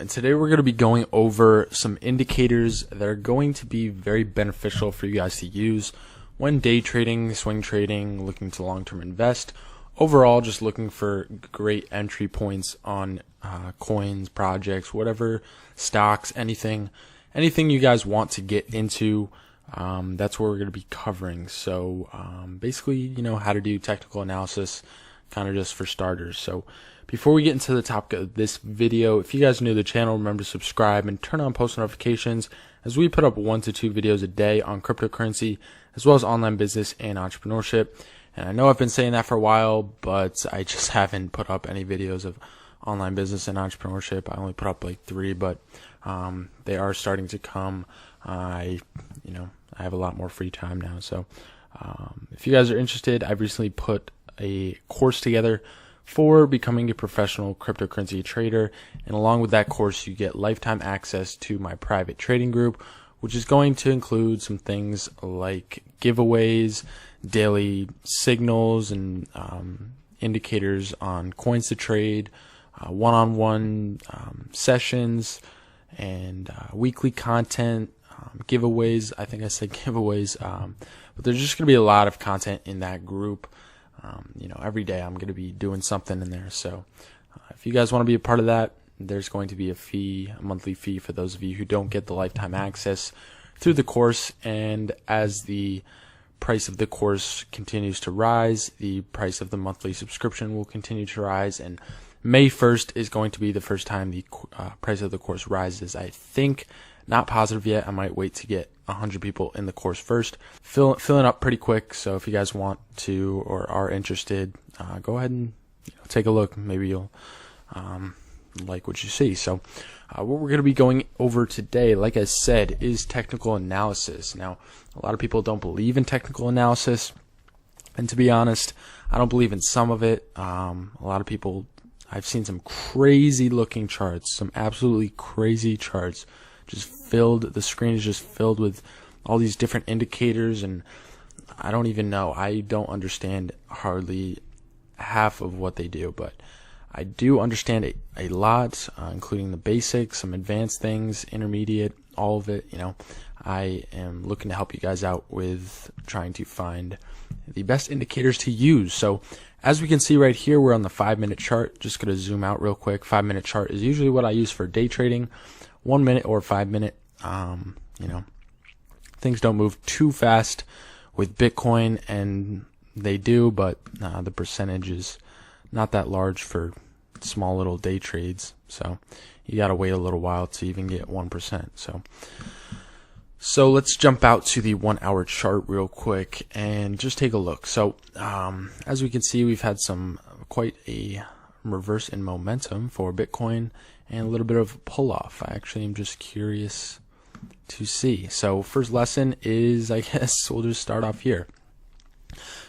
and today we're going to be going over some indicators that are going to be very beneficial for you guys to use when day trading, swing trading, looking to long-term invest, overall just looking for great entry points on coins, projects, whatever, stocks, anything you guys want to get into. That's what we're going to be covering. So basically, how to do technical analysis, kind of just for starters. So before we get into the topic of this video, if you guys are new to the channel, remember to subscribe and turn on post notifications as we put up 1 to 2 videos a day on cryptocurrency as well as online business and entrepreneurship. And I know I've been saying that for a while, but I just haven't put up any videos of online business and entrepreneurship. I only put up like 3, but they are starting to come. I have a lot more free time now. So if you guys are interested, I've recently put a course together for becoming a professional cryptocurrency trader, and along with that course you get lifetime access to my private trading group, which is going to include some things like giveaways, daily signals and indicators on coins to trade, one-on-one sessions, and weekly content, giveaways. I think I said giveaways, but there's just going to be a lot of content in that group. Every day I'm going to be doing something in there. So if you guys want to be a part of that, there's going to be a monthly fee for those of you who don't get the lifetime access through the course. And as the price of the course continues to rise, the price of the monthly subscription will continue to rise. And May 1st is going to be the first time the price of the course rises. I think, not positive yet. I might wait to get 100 people in the course first. Filling up pretty quick, so if you guys want to or are interested, go ahead and take a look. Maybe you'll like what you see. So what we're going to be going over today, like I said, is technical analysis. Now, a lot of people don't believe in technical analysis, and to be honest, I don't believe in some of it. A lot of people, I've seen some crazy looking charts, some absolutely crazy charts. The screen is just filled with all these different indicators, and I don't even know. I don't understand hardly half of what they do, but I do understand a lot, including the basics, some advanced things, intermediate, all of it. I am looking to help you guys out with trying to find the best indicators to use. So as we can see right here, we're on the 5-minute chart. Just going to zoom out real quick. 5-minute chart is usually what I use for day trading. 1 minute or 5 minute, things don't move too fast with Bitcoin, and they do, but the percentage is not that large for small little day trades. So you got to wait a little while to even get 1%. So let's jump out to the 1 hour chart real quick and just take a look. So as we can see, we've had quite a reverse in momentum for Bitcoin and a little bit of pull off. I actually am just curious to see. So first lesson is, I guess we'll just start off here.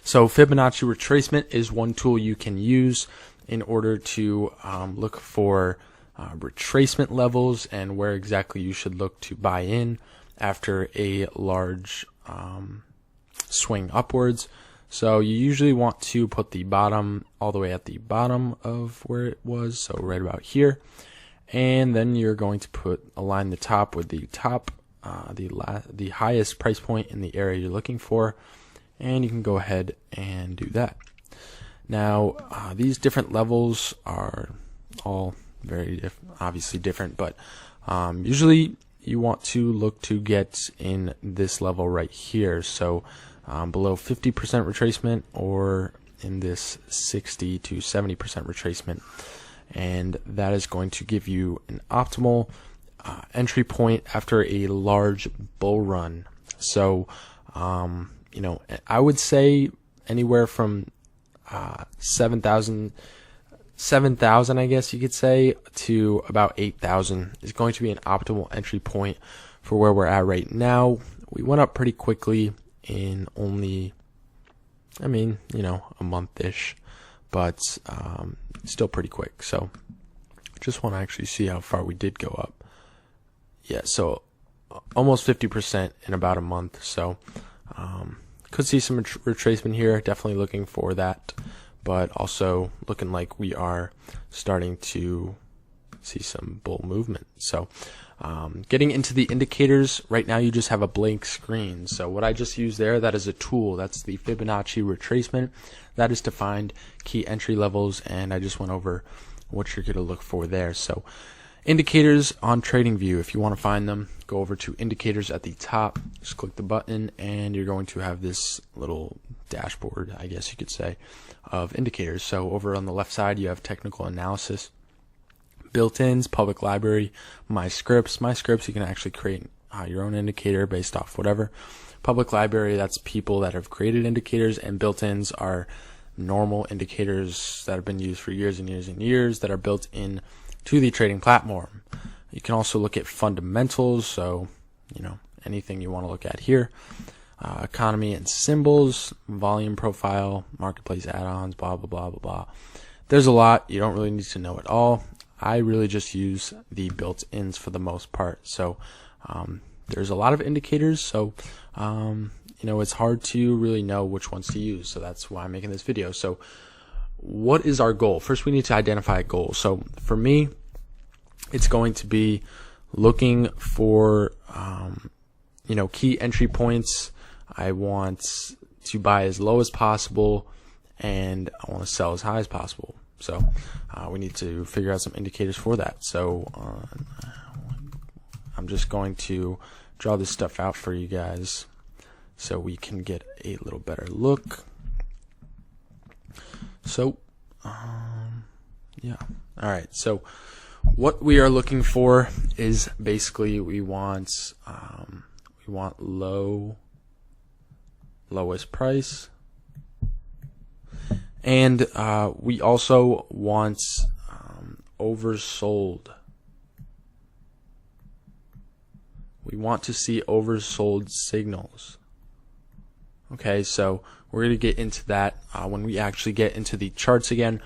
So Fibonacci retracement is one tool you can use in order to look for retracement levels and where exactly you should look to buy in after a large swing upwards. So you usually want to put the bottom all the way at the bottom of where it was, so right about here. And then you're going to align the top with the top, the highest price point in the area you're looking for, and you can go ahead and do that. Now, these different levels are all very obviously different, but usually you want to look to get in this level right here. So below 50% retracement, or in this 60 to 70% retracement. And that is going to give you an optimal entry point after a large bull run. So, I would say anywhere from 7,000, I guess you could say, to about 8,000 is going to be an optimal entry point for where we're at right now. We went up pretty quickly in only, a month-ish, but still pretty quick. So just want to actually see how far we did go up. Yeah, so almost 50% in about a month. So could see some retracement here. Definitely looking for that, but also looking like we are starting to see some bull movement. So getting into the indicators, right now you just have a blank screen. So what I just used there, that is a tool. That's the Fibonacci retracement. That is to find key entry levels, and I just went over what you're going to look for there. So indicators on TradingView, if you want to find them, go over to indicators at the top, just click the button, and you're going to have this little dashboard, I guess you could say, of indicators. So over on the left side you have technical analysis, built-ins, public library, my scripts. My scripts, you can actually create your own indicator based off whatever. Public library, that's people that have created indicators, and built-ins are normal indicators that have been used for years and years and years that are built in to the trading platform. You can also look at fundamentals, so anything you want to look at here. Economy and symbols, volume profile, marketplace add-ons, blah blah blah blah blah. There's a lot. You don't really need to know it all. I really just use the built-ins for the most part. So there's a lot of indicators, so it's hard to really know which ones to use. So that's why I'm making this video. So what is our goal? First, we need to identify a goal. So for me, it's going to be looking for key entry points. I want to buy as low as possible, and I want to sell as high as possible. So we need to figure out some indicators for that. So I'm just going to draw this stuff out for you guys so we can get a little better look. So yeah, all right, so what we are looking for is basically we want lowest price, and we also want oversold. We want to see oversold signals. Okay, so we're going to get into that when we actually get into the charts again,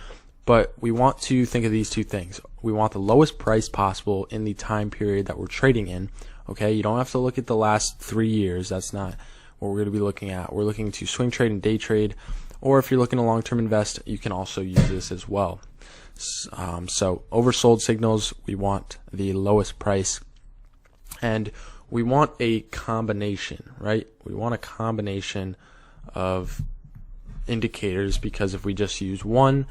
but we want to think of these two things. We want the lowest price possible in the time period that we're trading in. Okay, you don't have to look at the last 3 years. That's not what we're going to be looking at. We're looking to swing trade and day trade, or if you're looking to long-term invest, you can also use this as well. So oversold signals, we want the lowest price, and we want a combination, right? We want a combination of indicators, because if we just use one,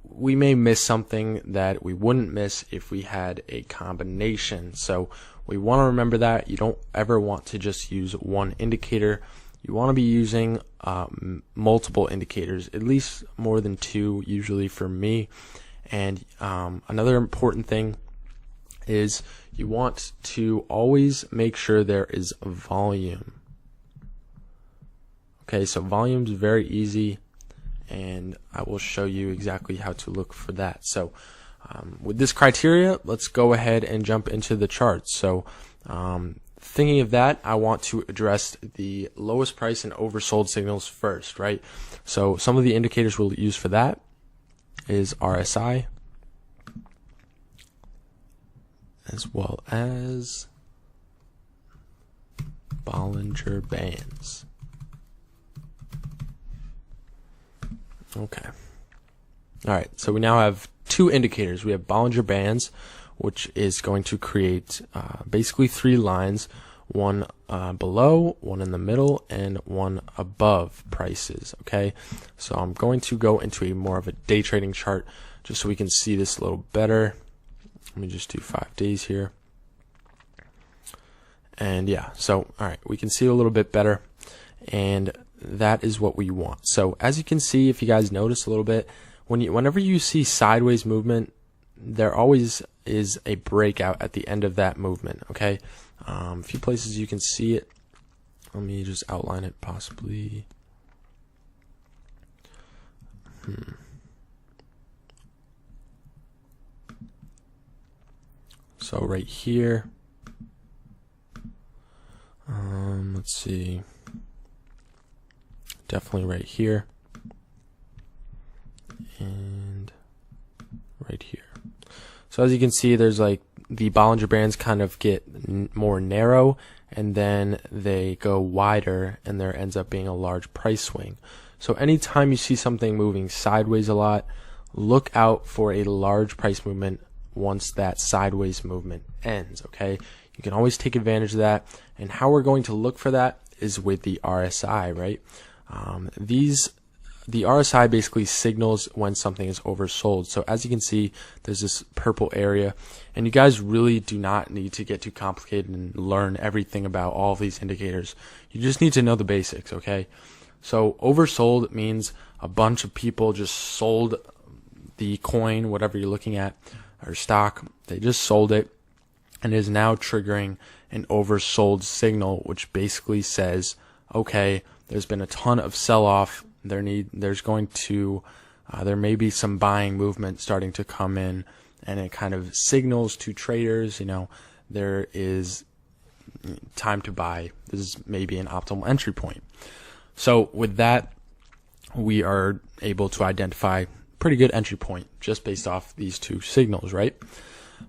we may miss something that we wouldn't miss if we had a combination. So we want to remember that. You don't ever want to just use one indicator. You want to be using multiple indicators, at least more than two, usually for me. And another important thing is you want to always make sure there is volume. Okay, so volume is very easy, and I will show you exactly how to look for that. So with this criteria, let's go ahead and jump into the charts. So thinking of that, I want to address the lowest price and oversold signals first, right? So some of the indicators we'll use for that is RSI, as well as Bollinger Bands. Okay. All right, so we now have two indicators. We have Bollinger Bands, which is going to create basically three lines, one below, one in the middle, and one above prices. Okay, so I'm going to go into a more of a day trading chart just so we can see this a little better. Let me just do 5 days here. And yeah, so all right, we can see a little bit better, and that is what we want. So as you can see, if you guys notice a little bit, whenever you see sideways movement, there always is a breakout at the end of that movement. Okay, a few places you can see it. Let me just outline it possibly. So right here, let's see, definitely right here, and right here. So as you can see, there's like the Bollinger Bands kind of get more narrow, and then they go wider, and there ends up being a large price swing. So anytime you see something moving sideways a lot, look out for a large price movement once that sideways movement ends, okay? You can always take advantage of that, and how we're going to look for that is with the RSI, right? The RSI basically signals when something is oversold. So as you can see, there's this purple area, and you guys really do not need to get too complicated and learn everything about all of these indicators. You just need to know the basics, okay? So oversold means a bunch of people just sold the coin, whatever you're looking at, or stock. They just sold it, and it is now triggering an oversold signal, which basically says, okay, there's been a ton of sell-off. There may be some buying movement starting to come in, and it kind of signals to traders, there is time to buy. This is maybe an optimal entry point. So with that, we are able to identify pretty good entry point just based off these two signals, right?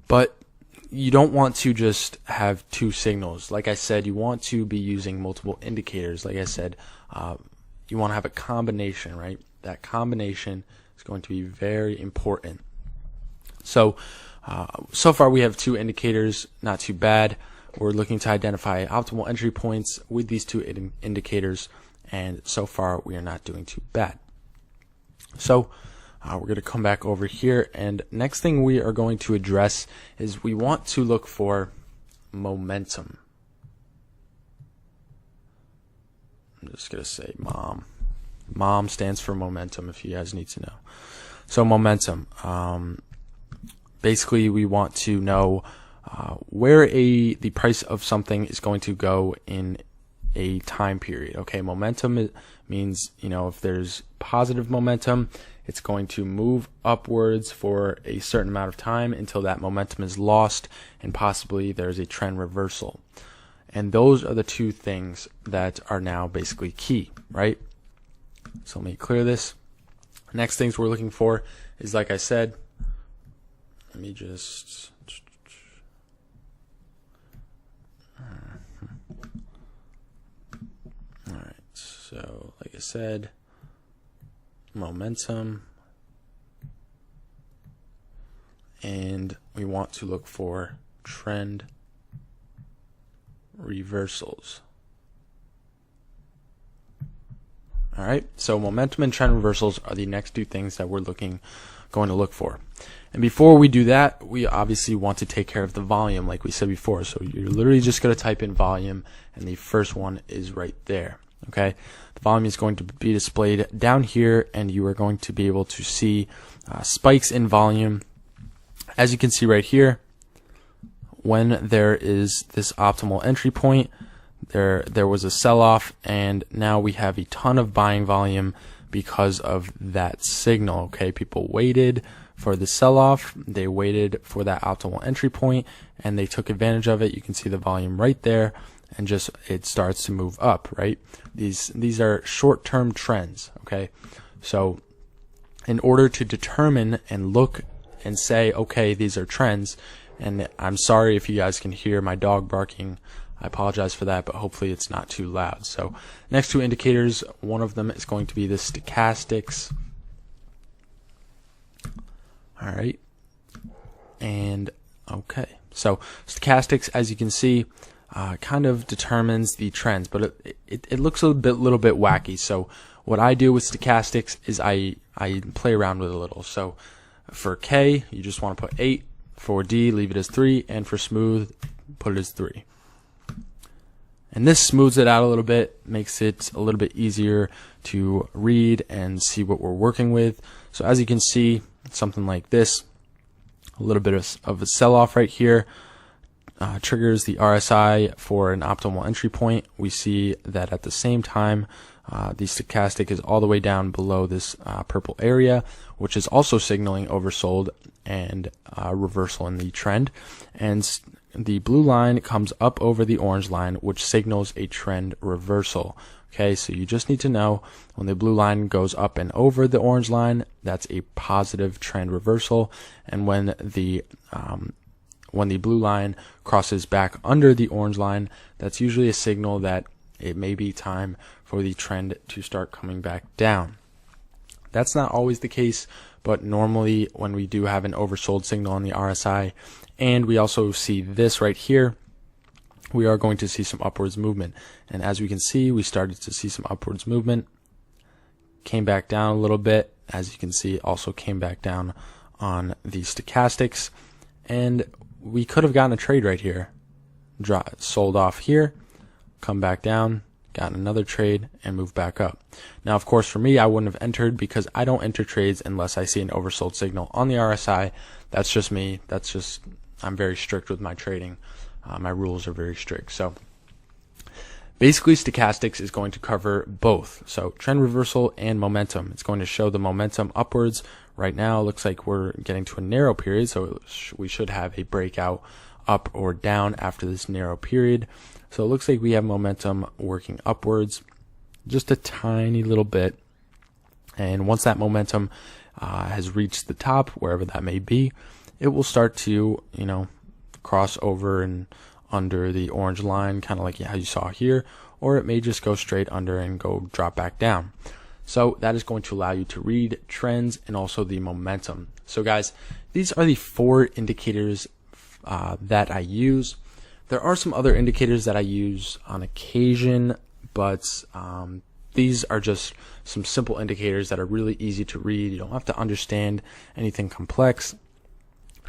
But you don't want to just have two signals. Like I said, you want to be using multiple indicators. Like I said, you want to have a combination, right? That combination is going to be very important. So far we have two indicators, not too bad. We're looking to identify optimal entry points with these two indicators, and so far we are not doing too bad. So we're going to come back over here, and next thing we are going to address is we want to look for momentum. I'm just going to say MOM. MOM stands for momentum, if you guys need to know. So momentum. Basically, we want to know where the price of something is going to go in a time period. Okay, momentum means, if there's positive momentum, it's going to move upwards for a certain amount of time until that momentum is lost and possibly there's a trend reversal. And those are the two things that are now basically key, right? So let me clear this. Next things we're looking for is, like I said, let me just all right. So like I said, momentum, and we want to look for trend reversals. All right, so momentum and trend reversals are the next two things that we're going to look for. And before we do that, we obviously want to take care of the volume, like we said before. So you're literally just going to type in volume, and the first one is right there. Okay, the volume is going to be displayed down here, and you are going to be able to see spikes in volume. As you can see right here, when there is this optimal entry point, there was a sell-off, and now we have a ton of buying volume because of that signal. Okay, people waited for the sell-off, they waited for that optimal entry point, and they took advantage of it. You can see the volume right there, and just it starts to move up, right? These are short-term trends. Okay, so in order to determine and look and say, okay, these are trends, and I'm sorry if you guys can hear my dog barking, I apologize for that, but hopefully it's not too loud. So next two indicators, one of them is going to be the stochastics. All right, and okay, so stochastics, as you can see, kind of determines the trends, but it looks a little bit wacky. So what I do with stochastics is I play around with it a little. So for K, you just want to put 8. For D, leave it as 3, and for smooth, put it as 3. And this smooths it out a little bit, makes it a little bit easier to read and see what we're working with. So as you can see, something like this, a little bit of a sell-off right here, triggers the RSI for an optimal entry point. We see that at the same time, the stochastic is all the way down below this purple area, which is also signaling oversold and reversal in the trend. And the blue line comes up over the orange line, which signals a trend reversal. Okay, so you just need to know when the blue line goes up and over the orange line, that's a positive trend reversal. And when the blue line crosses back under the orange line, that's usually a signal that it may be time for the trend to start coming back down. That's not always the case, but normally when we do have an oversold signal on the RSI, and we also see this right here, we are going to see some upwards movement. And as we can see, we started to see some upwards movement, came back down a little bit. As you can see, also came back down on the stochastics, and we could have gotten a trade right here. Sold off here, come back down, got another trade, and moved back up. Now, of course, for me, I wouldn't have entered because I don't enter trades unless I see an oversold signal on the RSI. That's just me. I'm very strict with my trading. My rules are very strict. So basically, stochastics is going to cover both. So trend reversal and momentum. It's going to show the momentum upwards. Right now, it looks like we're getting to a narrow period, so we should have a breakout up or down after this narrow period. So it looks like we have momentum working upwards just a tiny little bit. And once that momentum has reached the top, wherever that may be, it will start to, cross over and under the orange line, kind of like how you saw here, or it may just go straight under and go drop back down. So that is going to allow you to read trends and also the momentum. So guys, these are the 4 indicators that I use. There are some other indicators that I use on occasion, but these are just some simple indicators that are really easy to read. You don't have to understand anything complex,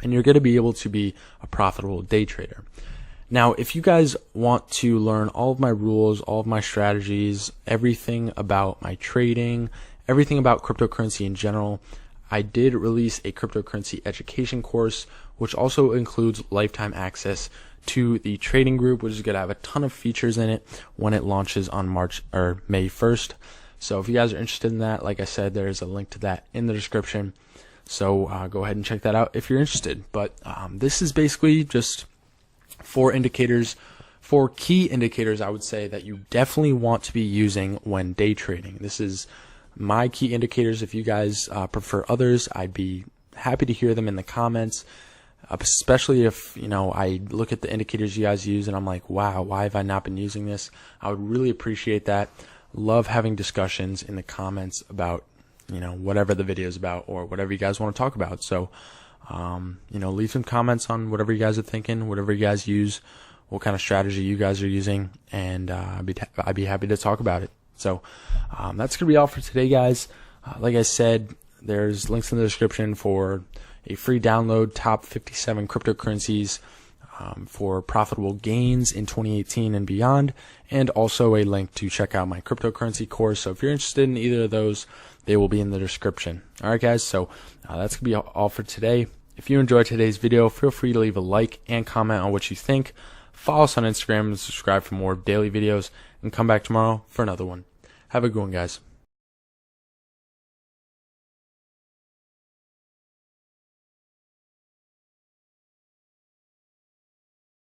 and you're going to be able to be a profitable day trader. Now, if you guys want to learn all of my rules, all of my strategies, everything about my trading, everything about cryptocurrency in general, I did release a cryptocurrency education course, which also includes lifetime access to the trading group, which is going to have a ton of features in it when it launches on May 1st. So if you guys are interested in that, like I said, there's a link to that in the description. So go ahead and check that out if you're interested. But this is basically just 4 indicators, 4 key indicators, I would say, that you definitely want to be using when day trading. This is my key indicators. If you guys prefer others, I'd be happy to hear them in the comments. Especially if, I look at the indicators you guys use and I'm like, wow, why have I not been using this? I would really appreciate that. Love having discussions in the comments about, whatever the video is about or whatever you guys want to talk about. So, leave some comments on whatever you guys are thinking, whatever you guys use, what kind of strategy you guys are using, and I'd be happy to talk about it. So, that's going to be all for today, guys. Like I said, there's links in the description for a free download, top 57 cryptocurrencies for profitable gains in 2018 and beyond, and also a link to check out my cryptocurrency course. So if you're interested in either of those, they will be in the description. All right, guys, so that's going to be all for today. If you enjoyed today's video, feel free to leave a like and comment on what you think. Follow us on Instagram and subscribe for more daily videos, and come back tomorrow for another one. Have a good one, guys.